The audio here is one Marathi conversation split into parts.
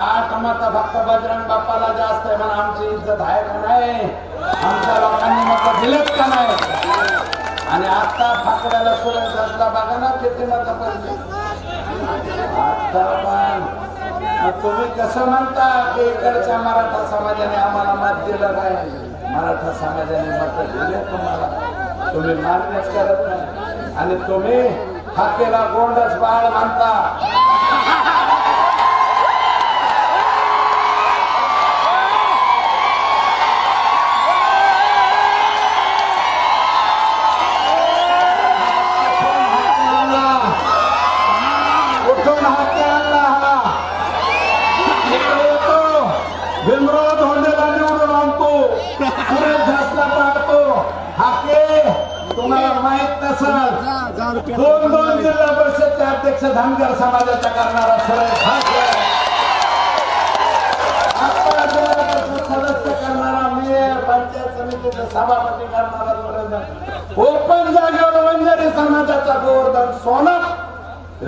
मत फक्त बजरंग बाप्पाला जास्त आहे, पण आमची इज्जत आहे का नाही? आमच्या लोकांनी मत दिलेत का नाही? आणि आता फाकड्याला सुरेश असला बघा ना किती मत पडली आता. पण तुम्ही कसं म्हणता की इकडच्या मराठा समाजाने आम्हाला मत दिलं नाही? मराठा समाजाने मत दिले तुम्हाला, तुम्ही मान्यच करत नाही. आणि तुम्ही हाकेला गोंडच बाळ म्हणता. तुम्हाला माहित नसेल, दोन जिल्हा परिषदचे अध्यक्ष धनगर समाजाचा करणारा सुरेश हाके, सदस्य करणारा मेयर, पंचायत समितीचा सभापती करणारा सुरेश, ओपन जागेवर वंजारी समाजाचा गोवर्धन सोनक,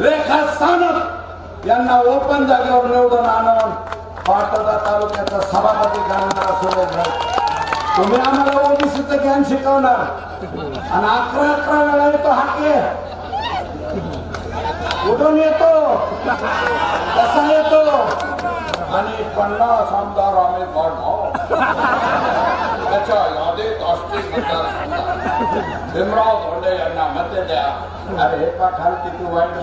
रेखा सानप यांना ओपन जागेवर निवडून आणून पाटोदा तालुक्याचा सभापती करणारा सुरेश हाके. तुम्ही आम्हाला ओबीसीचं ज्ञान शिकवणार आणि 11 वेळा येतो हाके, कुठून येतो, कसा येतो, आणि 50 आमदार आम्ही काढणार त्याच्या यादीत असतील भीमराव धोंडे यांना मते द्या. अरे हे का खाल किती वाईट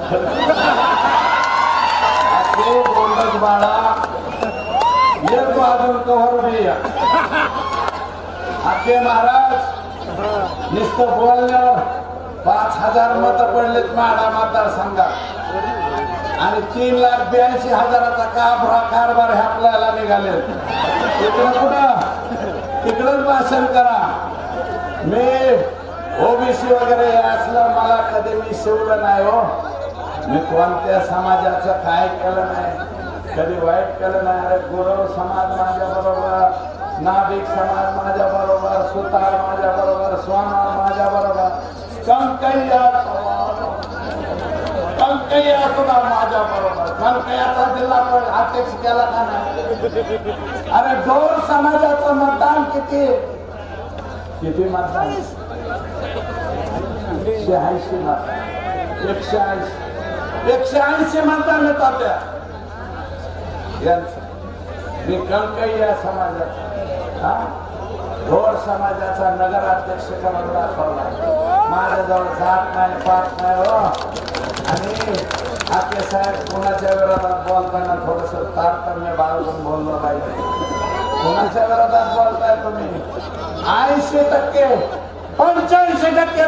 गोंडस बाळा येतो अजून कव्हर बिया. हाके महाराज नुसतं बोलल्यावर 5000 मत पडलेत माढा मतदारसंघात आणि 3,82,000चा कारभार हे आपल्याला निघाले. इकडं कुठं तिकडच भाषण करा. मी ओबीसी वगैरे असलं मला कधी मी शिवलं नाही हो. मी कोणत्या समाजाचं काय केलं नाही, कधी वाईट केलं नाही. अरे गुरव समाज माझ्या बरोबर, नाभिक समाज माझ्या बरोबर, सुतार माझ्या बरोबर, सोनार माझ्या बरोबर, कंकैया सुद्धा माझ्या बरोबर. कंकैयाचा जिल्हा अध्यक्ष केला का नाही? अरे डोर समाजाचं मतदान किती मतदान? 180 मत, 180 मतदान येतात त्या यांचं. मी कंकैया समाजाचा, ढोर समाजाचा नगराध्यक्ष म्हणून दाखवला. माझ्याजवळ जात नाही, पाठ नाही हो. आणि हाके साहेब कोणाच्या विरोधात बोलताना थोडस तारतम्य बाळगून बोललं पाहिजे. कोणाच्या विरोधात बोलताय तुम्ही? 80%, 85%